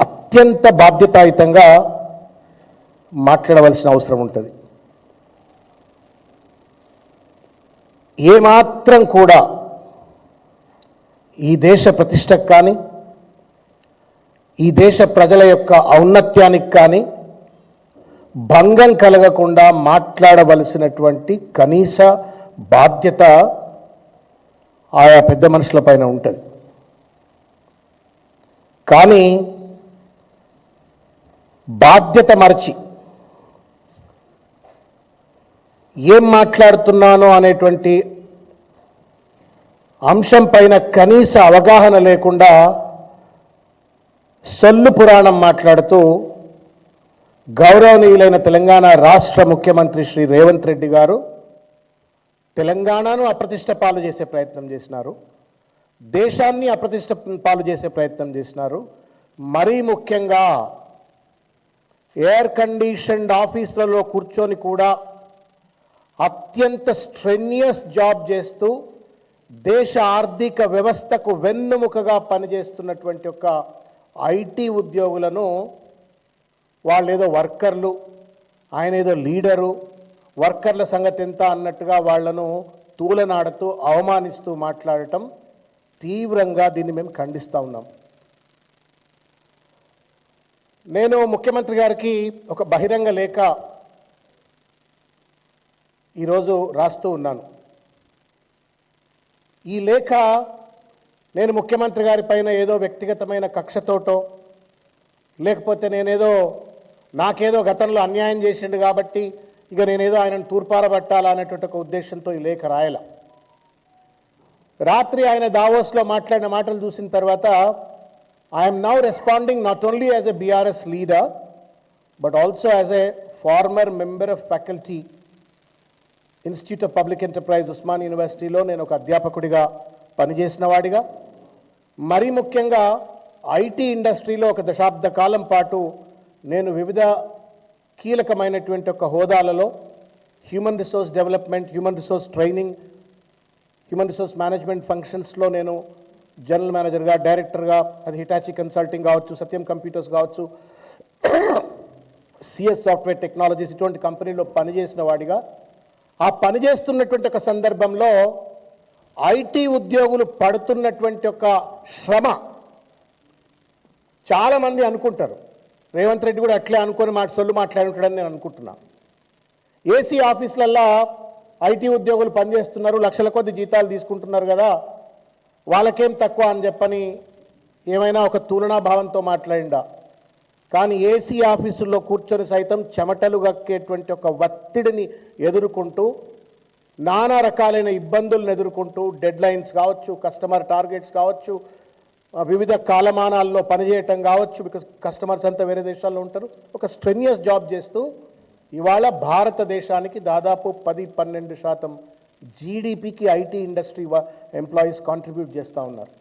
అత్యంత బాధ్యతాయుతంగా మాట్లాడవలసిన అవసరం ఉంటుంది. ఏమాత్రం కూడా ఈ దేశ ప్రతిష్టకు కానీ ఈ దేశ ప్రజల యొక్క ఔన్నత్యానికి కానీ భంగం కలగకుండా మాట్లాడవలసినటువంటి కనీస బాధ్యత ఆయా పెద్ద మనుషుల పైన ఉంటుంది. కానీ బాధ్యత మరచి ఏం మాట్లాడుతున్నానో అనేటువంటి అంశం పైన కనీస అవగాహన లేకుండా సొల్లు పురాణం మాట్లాడుతూ గౌరవనీయులైన తెలంగాణ రాష్ట్ర ముఖ్యమంత్రి శ్రీ రేవంత్ రెడ్డి గారు తెలంగాణను అప్రతిష్ట పాలు చేసే ప్రయత్నం చేసినారు, దేశాన్ని అప్రతిష్ట పాలు చేసే ప్రయత్నం చేసినారు. మరీ ముఖ్యంగా ఎయిర్ కండిషన్డ్ ఆఫీసులలో కూర్చొని కూడా అత్యంత స్ట్రెన్యూయస్ జాబ్ చేస్తూ దేశ ఆర్థిక వ్యవస్థకు వెన్నుముకగా పనిచేస్తున్నటువంటి ఒక ఐటీ ఉద్యోగులను వాళ్ళేదో వర్కర్లు, ఆయన ఏదో లీడరు, వర్కర్ల సంగతి ఎంత అన్నట్టుగా వాళ్లను తూలనాడుతూ అవమానిస్తూ మాట్లాడటం తీవ్రంగా దీన్ని మేము ఖండిస్తూ ఉన్నాం. నేను ముఖ్యమంత్రి గారికి ఒక బహిరంగ లేఖ ఈరోజు రాస్తూ ఉన్నాను. ఈ లేఖ నేను ముఖ్యమంత్రి గారి పైన ఏదో వ్యక్తిగతమైన కక్షతోటో లేకపోతే నాకేదో గతంలో అన్యాయం చేసిండు కాబట్టి ఇక నేనేదో ఆయనను తూర్పారబట్టాలా అనేటువంటి ఒక ఉద్దేశంతో ఈ లేఖ రాయాల. రాత్రి ఆయన దావోస్లో మాట్లాడిన మాటలు చూసిన తర్వాత I'm now responding not only as a BRS leader but also as a former member of faculty institute of public enterprise Osman యూనివర్సిటీలో నేను ఒక అధ్యాపకుడిగా పనిచేసిన వాడిగా, మరీ ముఖ్యంగా ఐటీ ఇండస్ట్రీలో ఒక దశాబ్ద కాలం పాటు నేను వివిధ కీలకమైనటువంటి ఒక హోదాలలో human resource development, human resource training, human resource management ఫంక్షన్స్లో నేను జనరల్ మేనేజర్గా, డైరెక్టర్గా, అది హిటాచి కన్సల్టింగ్ కావచ్చు, సత్యం కంప్యూటర్స్ కావచ్చు, సిఎస్ సాఫ్ట్వేర్ టెక్నాలజీస్, ఇటువంటి కంపెనీలో పనిచేసిన వాడిగా ఆ పనిచేస్తున్నటువంటి ఒక సందర్భంలో ఐటీ ఉద్యోగులు పడుతున్నటువంటి ఒక శ్రమ చాలామంది అనుకుంటారు. రేవంత్ రెడ్డి కూడా అట్లే అనుకొని సొల్లు మాట్లాడి ఉంటాడని నేను అనుకుంటున్నా. ఏసీ ఆఫీసులల్లో ఐటీ ఉద్యోగులు పనిచేస్తున్నారు, లక్షల కొద్ది జీతాలు తీసుకుంటున్నారు కదా, వాళ్ళకేం తక్కువ అని చెప్పని ఏమైనా ఒక తులనా భావంతో మాట్లాడిండా. కానీ ఏసీ ఆఫీసుల్లో కూర్చొని సైతం చెమటలు గక్కేటువంటి ఒక ఒత్తిడిని ఎదుర్కొంటూ, నానా రకాలైన ఇబ్బందులను ఎదుర్కొంటూ, డెడ్ లైన్స్ కావచ్చు, కస్టమర్ టార్గెట్స్ కావచ్చు, వివిధ కాలమానాల్లో పనిచేయటం కావచ్చు, బికాస్ కస్టమర్స్ అంతా వేరే దేశాల్లో ఉంటారు, ఒక స్ట్రెన్యూయస్ జాబ్ చేస్తూ ఇవాళ భారతదేశానికి దాదాపు 10-12% జీడిపికి ఐటీ ఇండస్ట్రీ ఎంప్లాయీస్ కాంట్రిబ్యూట్ చేస్తూ ఉన్నారు.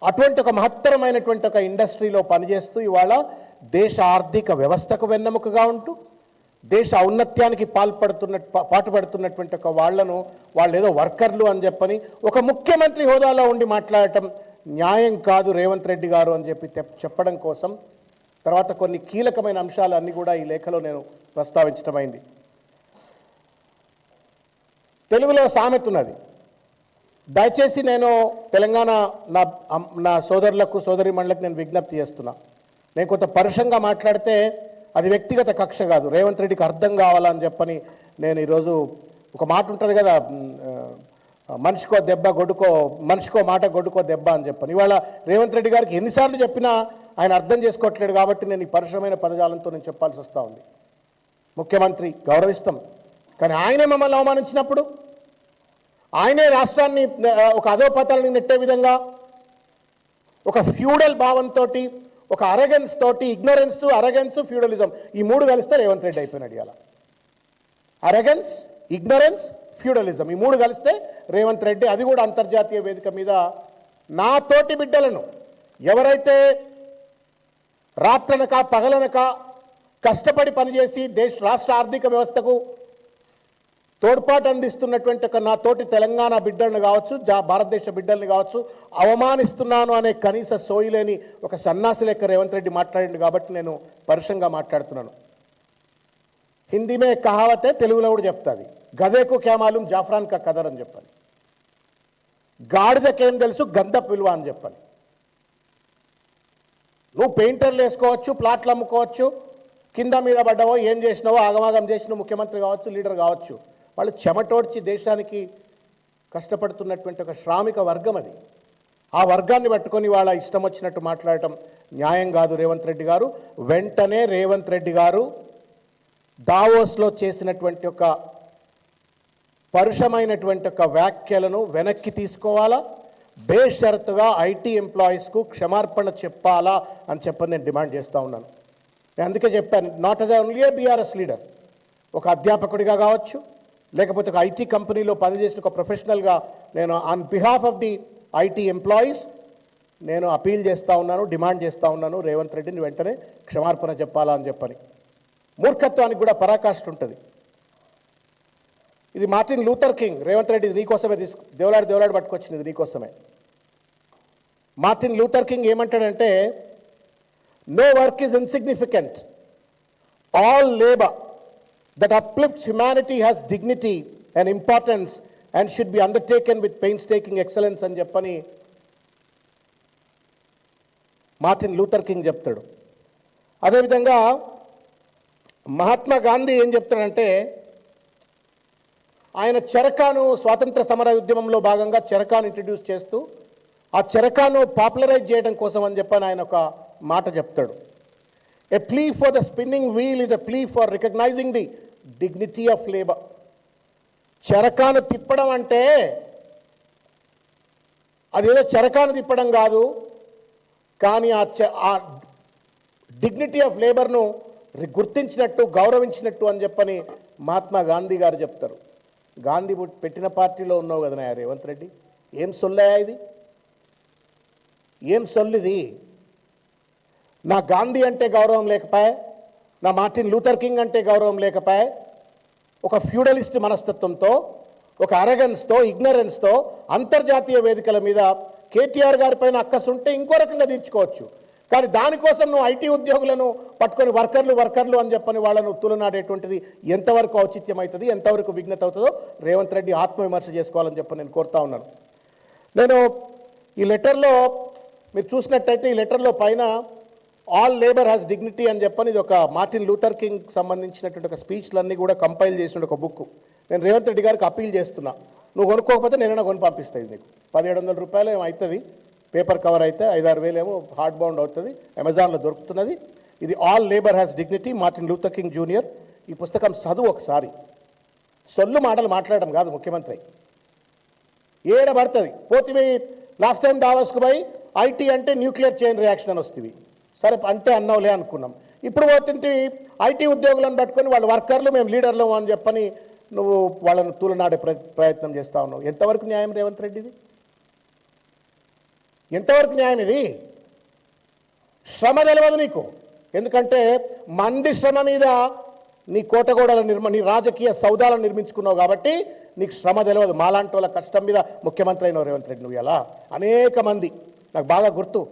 అటువంటి ఒక మహత్తరమైనటువంటి ఒక ఇండస్ట్రీలో పనిచేస్తూ ఇవాళ దేశ ఆర్థిక వ్యవస్థకు వెన్నెముకగా ఉంటూ దేశ ఔన్నత్యానికి పాటుపడుతున్నటువంటి ఒక వాళ్ళు ఏదో వర్కర్లు అని చెప్పని ఒక ముఖ్యమంత్రి హోదాలో ఉండి మాట్లాడటం న్యాయం కాదు రేవంత్ రెడ్డి గారు అని చెప్పడం కోసం తర్వాత కొన్ని కీలకమైన అంశాలు అన్నీ కూడా ఈ లేఖలో నేను ప్రస్తావించడమైంది. తెలుగులో సామెత ఉన్నది, దయచేసి నేను తెలంగాణ నా సోదరులకు సోదరీమణులకు నేను విజ్ఞప్తి చేస్తున్నా. నేను కొంత పరుషంగా మాట్లాడితే అది వ్యక్తిగత కక్ష కాదు, రేవంత్ రెడ్డికి అర్థం కావాలని చెప్పని నేను ఈరోజు ఒక మాట ఉంటుంది కదా, మనిషికో దెబ్బ గొడ్డుకో, మనిషికో మాట గొడ్డుకో దెబ్బ అని చెప్పని. ఇవాళ రేవంత్ రెడ్డి గారికి ఎన్నిసార్లు చెప్పినా ఆయన అర్థం చేసుకోవట్లేడు కాబట్టి నేను ఈ పరుషమైన పదజాలంతో నేను చెప్పాల్సి వస్తూ ఉంది. ముఖ్యమంత్రి గౌరవిస్తాం, కానీ ఆయనే మమ్మల్ని అవమానించినప్పుడు, ఆయనే రాష్ట్రాన్ని ఒక అధోపతాలని నెట్టే విధంగా ఒక ఫ్యూడల్ భావంతో, ఒక అరగెన్స్ తోటి, ఇగ్నరెన్స్, అరగెన్స్, ఫ్యూడలిజం ఈ మూడు కలిస్తే రేవంత్ రెడ్డి అయిపోయినాడు. ఇలా అరగెన్స్, ఇగ్నరెన్స్, ఫ్యూడలిజం ఈ మూడు కలిస్తే రేవంత్ రెడ్డి, అది కూడా అంతర్జాతీయ వేదిక మీద నా తోటి బిడ్డలను ఎవరైతే రాత్రనక పగలనక కష్టపడి పనిచేసి రాష్ట్ర ఆర్థిక వ్యవస్థకు తోడ్పాటు అందిస్తున్నటువంటి ఒక నా తోటి తెలంగాణ బిడ్డలను కావచ్చు, భారతదేశ బిడ్డల్ని కావచ్చు అవమానిస్తున్నాను అనే కనీస సోయిలేని ఒక సన్నాసి లెక్క రేవంత్ రెడ్డి మాట్లాడిండు కాబట్టి నేను పరుషంగా మాట్లాడుతున్నాను. హిందీ మే కహావతే, తెలుగులో కూడా చెప్తుంది, గదేకు క్యా మాలూమ్ జాఫ్రాన్ కా కదర్ అని చెప్పాలి, గాడిదకేం తెలుసు గంధపు విలువ అని చెప్పాలి. నువ్వు పెయింటర్లు వేసుకోవచ్చు, ప్లాట్లు అమ్ముకోవచ్చు, కింద మీద పడ్డావో ఏం చేసినావో ఆగమాగం చేసిన ముఖ్యమంత్రి కావచ్చు, లీడర్ కావచ్చు, వాళ్ళు చెమటోడ్చి దేశానికి కష్టపడుతున్నటువంటి ఒక శ్రామిక వర్గం అది. ఆ వర్గాన్ని పట్టుకొని వాళ్ళ ఇష్టం వచ్చినట్టు మాట్లాడటం న్యాయం కాదు రేవంత్ రెడ్డి గారు. వెంటనే రేవంత్ రెడ్డి గారు దావోస్లో చేసినటువంటి ఒక పరుషమైనటువంటి ఒక వ్యాఖ్యలను వెనక్కి తీసుకోవాలా, బేషరతుగా ఐటీ ఎంప్లాయీస్కు క్షమార్పణ చెప్పాలా అని చెప్పని నేను డిమాండ్ చేస్తూ ఉన్నాను. నేను అందుకే చెప్పాను, not as only A BRS leader, ఒక అధ్యాపకుడిగా కావచ్చు, లేకపోతే ఒక ఐటీ కంపెనీలో పనిచేసిన ఒక ప్రొఫెషనల్గా నేను on behalf of the IT employees నేను అపీల్ చేస్తూ ఉన్నాను, డిమాండ్ చేస్తూ ఉన్నాను, రేవంత్ రెడ్డిని వెంటనే క్షమార్పణ చెప్పాలా అని చెప్పని. మూర్ఖత్వానికి కూడా పరాకాష్ఠ ఉంటుంది. ఇది Martin Luther King, Revanth Reddy నీకోసమే దేవులాడి పట్టుకొచ్చింది, ఇది నీకోసమే. మార్టిన్ లూథర్ కింగ్ ఏమంటాడంటే, no work is insignificant, all labour that uplifts humanity has dignity and importance and should be undertaken with painstaking excellence అని చెప్పని మార్టిన్ లూథర్ కింగ్ చెప్తాడు. అదేవిధంగా మహాత్మా గాంధీ ఏం చెప్తాడంటే, ఆయన చెరకాను స్వాతంత్ర సమర ఉద్యమంలో భాగంగా చెరకాను ఇంట్రడ్యూస్ చేస్తూ ఆ చెరకాను పాపులరైజ్ చేయడం కోసం అని చెప్పని ఆయన ఒక మాట చెప్తాడు. A plea for the spinning wheel is a plea for recognizing the dignity of labor. చెరకాను తిప్పడం అంటే అదేదో చెరకాను తిప్పడం కాదు, కానీ ఆ డిగ్నిటీ ఆఫ్ లేబర్ను గుర్తించినట్టు, గౌరవించినట్టు అని చెప్పని మహాత్మా గాంధీ గారు చెప్తారు. గాంధీ పెట్టిన పార్టీలో ఉన్నావు కదా రేవంత్ రెడ్డి, ఏం సొల్లయా ఇది, ఏం సొల్లిది? నా గాంధీ అంటే గౌరవం లేకపోయా, నా మార్టిన్ లూథర్ కింగ్ అంటే గౌరవం లేకపోయా, ఒక ఫ్యూడలిస్ట్ మనస్తత్వంతో, ఒక అరగన్స్తో, ఇగ్నరెన్స్తో అంతర్జాతీయ వేదికల మీద కేటీఆర్ గారి పైన అక్కసు ఉంటే ఇంకో రకంగా తీర్చుకోవచ్చు. కానీ దానికోసం నువ్వు ఐటీ ఉద్యోగులను పట్టుకొని వర్కర్లు అని చెప్పని వాళ్ళను తులనాడేటువంటిది ఎంతవరకు ఔచిత్యం అవుతుంది, ఎంతవరకు విఘ్నత అవుతుందో రేవంత్ రెడ్డి ఆత్మవిమర్శ చేసుకోవాలని చెప్పి నేను కోరుతా ఉన్నాను. నేను ఈ లెటర్లో మీరు చూసినట్టయితే, ఈ లెటర్లో పైన ఆల్ లేబర్ హ్యాస్ డిగ్నిటీ అని చెప్పని ఇది ఒక మార్టిన్ లూథర్ కింగ్ సంబంధించినటువంటి ఒక స్పీచ్లన్నీ కూడా కంపైల్ చేసిన ఒక బుక్. నేను రేవంత్ రెడ్డి గారికి అపీల్ చేస్తున్నా, నువ్వు కొనుక్కోకపోతే నేనైనా కొని పంపిస్తాయి. నీకు 1700 రూపాయలు ఏమో అవుతుంది, పేపర్ కవర్ అయితే 5-6 వేలు ఏమో హార్డ్ బౌండ్ అవుతుంది, అమెజాన్లో దొరుకుతున్నది. ఇది all labour has dignity, Martin Luther king junior. ఈ పుస్తకం చదువు ఒకసారి. సొల్లు మాటలు మాట్లాడడం కాదు ముఖ్యమంత్రి, ఏడబడుతుంది. పోతివి లాస్ట్ టైం దావస్కు పోయి ఐటీ అంటే న్యూక్లియర్ చైన్ రియాక్షన్ అని వస్తుంది, సరే అంటే అన్నవులే అనుకున్నాం. ఇప్పుడు పోతుంటే ఐటీ ఉద్యోగులను పట్టుకొని వాళ్ళు వర్కర్లు, మేము లీడర్లు అని చెప్పని నువ్వు వాళ్ళను తూలనాడే ప్రయత్నం చేస్తూ ఉన్నావు. ఎంతవరకు న్యాయం రేవంత్ రెడ్డిది? ఎంతవరకు న్యాయం ఇది? శ్రమ తెలియదు నీకు, ఎందుకంటే మంది శ్రమ మీద నీ కోటగోడల నీ రాజకీయ సౌదాలను నిర్మించుకున్నావు కాబట్టి నీకు శ్రమ తెలియదు. మాలాంటి వాళ్ళ కష్టం మీద ముఖ్యమంత్రి అయినావు రేవంత్ రెడ్డి. నువ్వు ఎలా అనేక మంది, నాకు బాగా గుర్తు,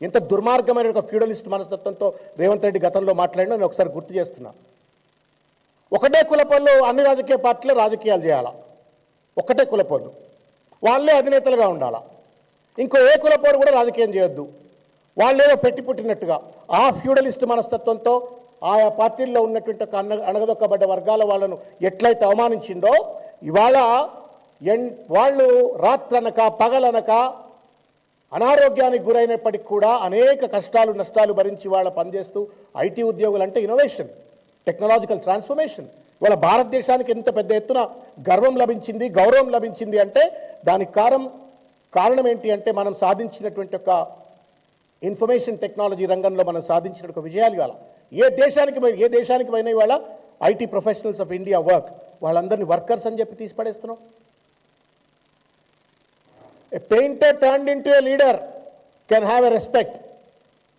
ఎంత దుర్మార్గమైన ఒక ఫ్యూడలిస్ట్ మనస్తత్వంతో రేవంత్ రెడ్డి గతంలో మాట్లాడినా నేను ఒకసారి గుర్తు చేస్తున్నా. ఒకటే కులపొళ్ళు అన్ని రాజకీయ పార్టీలు రాజకీయాలు చేయాలా, ఒకటే కులపొళ్ళు వాళ్ళే అధినేతలుగా ఉండాలా, ఇంకో ఏ కులపోరు కూడా రాజకీయం చేయొద్దు, వాళ్ళేదో పెట్టి పుట్టినట్టుగా ఆ ఫ్యూడలిస్ట్ మనస్తత్వంతో ఆయా పార్టీల్లో ఉన్నటువంటి ఒక అణగదొక్కబడ్డ వర్గాల వాళ్ళను ఎట్లయితే అవమానించిందో, ఇవాళ వాళ్ళు రాత్రనక పగలనక అనారోగ్యానికి గురైనప్పటికీ కూడా అనేక కష్టాలు నష్టాలు భరించి వాళ్ళ పనిచేస్తూ ఐటీ ఉద్యోగులు అంటే ఇన్నోవేషన్, టెక్నాలజికల్ ట్రాన్స్ఫర్మేషన్. వాళ్ళ భారతదేశానికి ఎంత పెద్ద ఎత్తున గర్వం లభించింది, గౌరవం లభించింది అంటే దానికి కారణం ఏంటి అంటే మనం సాధించినటువంటి ఒక ఇన్ఫర్మేషన్ టెక్నాలజీ రంగంలో మనం సాధించిన ఒక విజయాలు. ఇవాళ ఏ దేశానికి పోయినా ఇవాళ IT professionals of India work, వాళ్ళందరినీ వర్కర్స్ అని చెప్పి తీసి పడేస్తున్నాం. A painter turned into a leader can have a respect,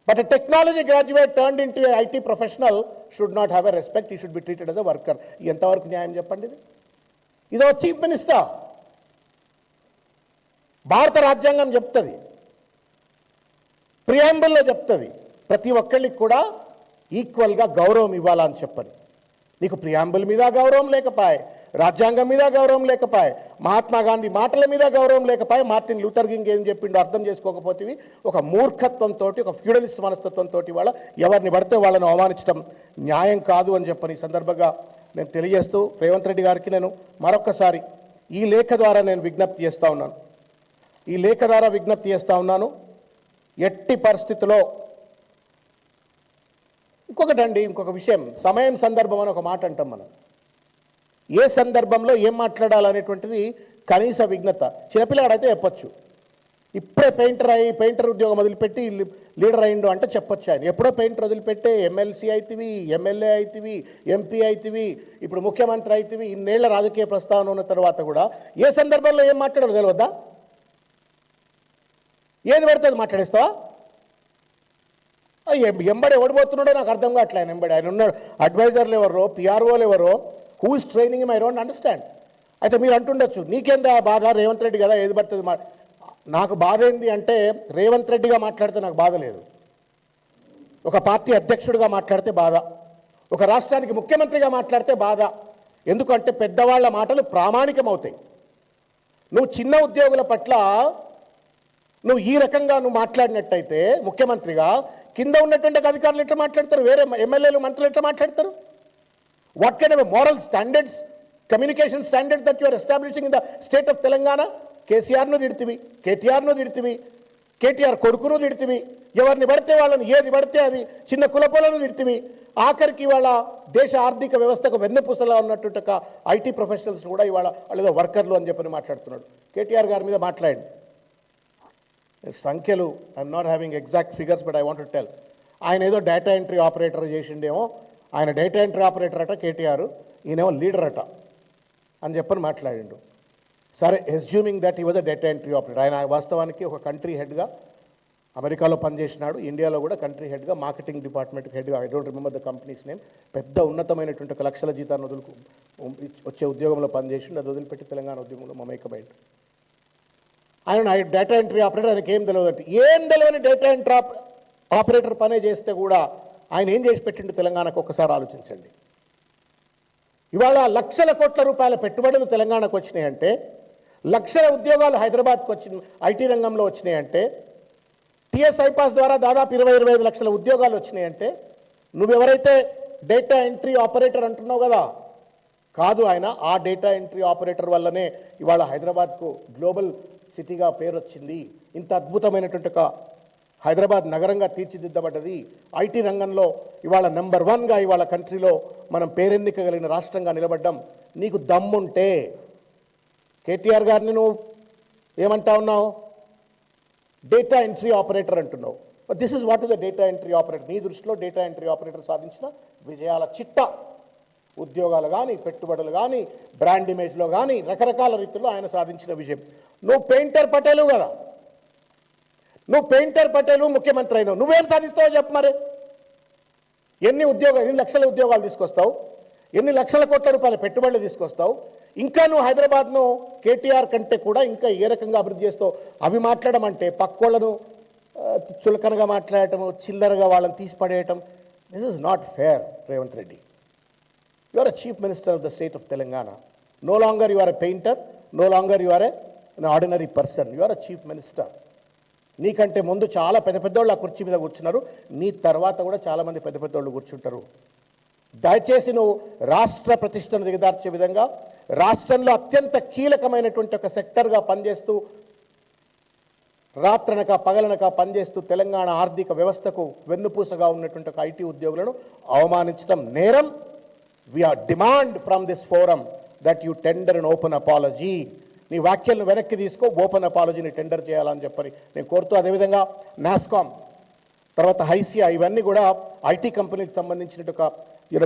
but a technology graduate turned into a IT professional should not have a respect. He should be treated as a worker. ఎంతవరకు న్యాయం చెప్పండి ఇది? Is our chief minister. భారత రాజ్యాంగం చెప్తుంది, ప్రియాంబుల్లో చెప్తుంది, ప్రతి ఒక్కళ్ళకి కూడా ఈక్వల్గా గౌరవం ఇవ్వాలని చెప్పని. నీకు ప్రియాంబుల్ మీద గౌరవం లేకపాయే, రాజ్యాంగం మీద గౌరవం లేకపాయే, మహాత్మా గాంధీ మాటల మీద గౌరవం లేకపాయే, మార్టిన్ లూథర్ కింగ్ ఏం చెప్పిండో అర్థం చేసుకోకపోతే ఒక మూర్ఖత్వంతో, ఒక ఫ్యూడలిస్ట్ మనస్తత్వంతో వాళ్ళ ఎవరిని పడితే వాళ్ళని అవమానించడం న్యాయం కాదు అని చెప్పని సందర్భంగా నేను తెలియజేస్తూ రేవంత్ రెడ్డి గారికి నేను మరొక్కసారి ఈ లేఖ ద్వారా నేను విజ్ఞప్తి చేస్తూ ఉన్నాను. ఈ లేఖ ద్వారా విజ్ఞప్తి చేస్తూ ఉన్నాను, ఎట్టి పరిస్థితుల్లో ఇంకొక విషయం, సమయం సందర్భం అని ఒక మాట అంటాం మనం. ఏ సందర్భంలో ఏం మాట్లాడాలనేటువంటిది కనీస విజ్ఞత చిన్నపిల్లాడైతే చెప్పొచ్చు. ఇప్పుడే పెయింటర్ ఉద్యోగం వదిలిపెట్టి లీడర్ అయిండు అంటే చెప్పొచ్చు. ఆయన ఎప్పుడో పెయింటర్ వదిలిపెట్టే ఎమ్మెల్సీ అవుతుంది, ఎమ్మెల్యే అవుతుంది, ఎంపీ అవుతుంది, ఇప్పుడు ముఖ్యమంత్రి అవుతుంది. ఇన్నేళ్ల రాజకీయ ప్రస్తావన ఉన్న తర్వాత కూడా ఏ సందర్భంలో ఏం మాట్లాడాలో తెలియద్దా? ఏది పడుతుంది మాట్లాడేస్తావా? ఎంబడి ఓడిపోతున్నాడో నాకు అర్థం కావట్లే. ఆయన ఎంబడి ఆయన ఉన్నాడు, అడ్వైజర్లు ఎవరో, పిఆర్ఓలు ఎవరో, who is training I don't understand. అయితే మీరు అంటుండొచ్చు, నీకేందా బాధ, రేవంత్ రెడ్డి కదా ఏది పడుతుంది నాకు బాధ ఏంది అంటే, రేవంత్ రెడ్డిగా మాట్లాడితే నాకు బాధ లేదు, ఒక పార్టీ అధ్యక్షుడిగా మాట్లాడితే బాధ, ఒక రాష్ట్రానికి ముఖ్యమంత్రిగా మాట్లాడితే బాధ. ఎందుకంటే పెద్దవాళ్ల మాటలు ప్రామాణికమవుతాయి. నువ్వు చిన్న ఉద్యోగుల పట్ల నువ్వు ఈ రకంగా మాట్లాడినట్టయితే ముఖ్యమంత్రిగా, కింద ఉన్నటువంటి అధికారులు ఎట్లా మాట్లాడతారు, వేరే ఎమ్మెల్యేలు మంత్రులు ఎట్లా మాట్లాడతారు? What kind of moral standards, communication standards that you are establishing in the state of Telangana? కేసీఆర్ను తిడుతుంది, కేటీఆర్ను తిడుతుంది, కేటీఆర్ కొడుకును తిడుతుంది, ఎవరిని పడితే వాళ్ళని ఏది పడితే అది చిన్న కులపోలను తిడుతుంది, ఆఖరికి వాళ్ళ దేశ ఆర్థిక వ్యవస్థకు వెన్నెపూసలా ఉన్నట్టు ఐటీ ప్రొఫెషనల్స్ కూడా ఇవాళ వాళ్ళేదో వర్కర్లు అని చెప్పని మాట్లాడుతున్నాడు. కేటీఆర్ గారి మీద మాట్లాడండి. సంఖ్యలు I'm not having exact figures, but I want to tell. ఆయన ఏదో డేటా ఎంట్రీ ఆపరేటర్ చేసిండేమో, ఆయన డేటా ఎంట్రీ ఆపరేటర్ అట కేటీఆర్, ఈయనేమో లీడర్ అట అని చెప్పని మాట్లాడిండు. సరే, ఎస్జ్యూమింగ్ దట్ ఈ was a data entry operator. ఆయన వాస్తవానికి ఒక కంట్రీ హెడ్గా అమెరికాలో పనిచేసినాడు, ఇండియాలో కూడా కంట్రీ హెడ్గా, మార్కెటింగ్ డిపార్ట్మెంట్ హెడ్గా, I don't remember the companies name, పెద్ద ఉన్నతమైనటువంటి ఒక లక్షల జీతాన్ని వచ్చే ఉద్యోగంలో పనిచేసిండు. అది వదిలిపెట్టి తెలంగాణ ఉద్యమంలో మమేకమైండు. ఆయన డేటా ఎంట్రీ ఆపరేటర్, ఆయనకి ఏం తెలియదంటే, ఏం తెలియని డేటా ఎంట్రీ ఆపరేటర్ పనే చేస్తే కూడా ఆయన ఏం చేసి పెట్టిండు తెలంగాణకు ఒక్కసారి ఆలోచించండి. ఇవాళ లక్షల కోట్ల రూపాయల పెట్టుబడులు తెలంగాణకు వచ్చినాయంటే, లక్షల ఉద్యోగాలు హైదరాబాద్కు వచ్చిన ఐటీ రంగంలో వచ్చినాయంటే, టీఎస్ ఐపాస్ ద్వారా దాదాపు 20-25 లక్షల ఉద్యోగాలు వచ్చినాయంటే, నువ్వెవరైతే డేటా ఎంట్రీ ఆపరేటర్ అంటున్నావు కదా, కాదు, ఆయన ఆ డేటా ఎంట్రీ ఆపరేటర్ వల్లనే ఇవాళ హైదరాబాద్కు గ్లోబల్ సిటీగా పేరు వచ్చింది. ఇంత అద్భుతమైనటువంటి ఒక హైదరాబాద్ నగరంగా తీర్చిదిద్దబడ్డది. ఐటీ రంగంలో ఇవాళ నెంబర్ 1గా ఇవాళ కంట్రీలో మనం పేరెన్నికగలిగిన రాష్ట్రంగా నిలబడ్డం. నీకు దమ్ముంటే కేటీఆర్ గారిని నువ్వు ఏమంటా ఉన్నావు? డేటా ఎంట్రీ ఆపరేటర్ అంటున్నావు. This is what is the data entry operator. నీ దృష్టిలో డేటా ఎంట్రీ ఆపరేటర్ సాధించిన విజయాల చిట్ట, ఉద్యోగాలు కానీ, పెట్టుబడులు కానీ, బ్రాండ్ ఇమేజ్లో కానీ, రకరకాల రీతిలో ఆయన సాధించిన విజయం. నువ్వు పెయింటర్ పటేలు కదా, నువ్వు పెయింటర్ పటేలు ముఖ్యమంత్రి అయినావు, నువ్వేం సాధిస్తావో చెప్పు మరి. ఎన్ని లక్షల ఉద్యోగాలు తీసుకొస్తావు, ఎన్ని లక్షల కోట్ల రూపాయల పెట్టుబడులు తీసుకొస్తావు, ఇంకా నువ్వు హైదరాబాద్ను కేటీఆర్ కంటే కూడా ఇంకా ఏ రకంగా అభివృద్ధి చేస్తావు? అవి మాట్లాడడం అంటే పక్కోళ్లను చులకనగా మాట్లాడటము, చిల్లరగా వాళ్ళని తీసిపడేయటం. This is not fair, Revanth Reddy. You are a chief minister of the state of Telangana. No longer you are a painter, no longer you are an ordinary person. You are a chief minister. నీకంటే ముందు చాలా పెద్దోళ్ళు ఆ కుర్చీ మీద కూర్చున్నారు, నీ తర్వాత కూడా చాలామంది పెద్దోళ్ళు కూర్చుంటారు. దయచేసి నువ్వు రాష్ట్ర ప్రతిష్టను దిగదార్చే విధంగా, రాష్ట్రంలో అత్యంత కీలకమైనటువంటి ఒక సెక్టర్గా పనిచేస్తూ, రాత్రనక పగలనక పనిచేస్తూ తెలంగాణ ఆర్థిక వ్యవస్థకు వెన్నుపూసగా ఉన్నటువంటి ఒక ఐటీ ఉద్యోగులను అవమానించడం నేరం. We are demand from this forum that you tender an open apology. నీ వ్యాఖ్యలను వెనక్కి తీసుకో, ఓపెన్ అపాలజీని టెండర్ చేయాలని చెప్పని నేను కోరుతూ, అదేవిధంగా నాస్కామ్ తర్వాత హైసియా ఇవన్నీ కూడా ఐటీ కంపెనీకి సంబంధించిన ఒక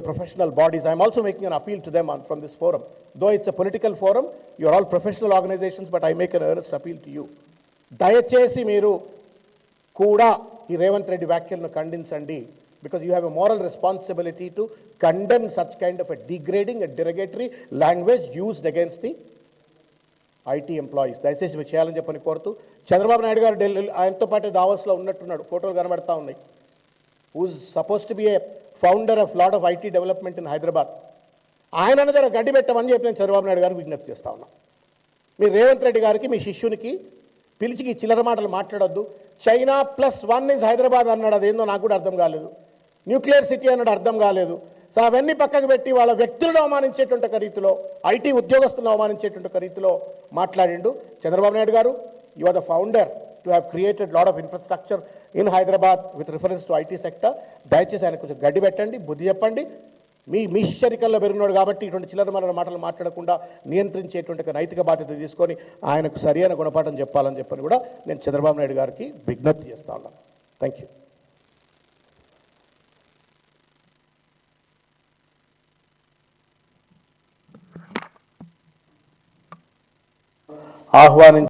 professional bodies. I'm also making an appeal to them from this forum. Though it's a political forum, you are all professional organisations, but I make an earnest appeal to you. దయచేసి మీరు కూడా ఈ రేవంత్ రెడ్డి వ్యాఖ్యలను ఖండించండి. because you have a moral responsibility to condemn such kind of a degrading and derogatory language used against the IT employees. దయచేసి మీరు చేయాలని చెప్పని కోరుతూ, చంద్రబాబు నాయుడు గారు ఢిల్లీ ఆయనతో పాటు దావోస్లో ఉన్నట్టున్నాడు, ఫోటోలు కనబడతా ఉన్నాయి. Who's supposed to be a founder of lot of IT development in Hyderabad. ఆయన జర గడ్డి పెట్టమని చెప్పి నేను చంద్రబాబు నాయుడు గారికి విజ్ఞప్తి చేస్తా ఉన్నా. మీరు రేవంత్ రెడ్డి గారికి మీ శిష్యునికి పిలిచి చిల్లర మాటలు మాట్లాడొద్దు. చైనా +1 ఇస్ హైదరాబాద్ అన్నాడు, అదేందో నాకు కూడా అర్థం కాలేదు. న్యూక్లియర్ సిటీ అన్నాడు, అర్థం కాలేదు. సో అవన్నీ పక్కకు పెట్టి వాళ్ళ వ్యక్తులను అవమానించేటువంటి రీతిలో, ఐటీ ఉద్యోగస్తులను అవమానించేటువంటి రీతిలో మాట్లాడిండు చంద్రబాబు నాయుడు గారు. You are the founder to have created lot of infrastructure in Hyderabad with reference to IT sector. దయచేసి ఆయన కొంచెం గడ్డి పెట్టండి, బుద్ధి చెప్పండి. మీ శిష్యరికల్లో పెరిగినాడు కాబట్టి ఇటువంటి చిల్లర మన మాటలు మాట్లాడకుండా నియంత్రించేటువంటి నైతిక బాధ్యత తీసుకొని ఆయనకు సరైన గుణపాఠం చెప్పాలని చెప్పని కూడా నేను చంద్రబాబు నాయుడు గారికి విజ్ఞప్తి చేస్తా ఉన్నాను. Thank you. ఆహ్వానించి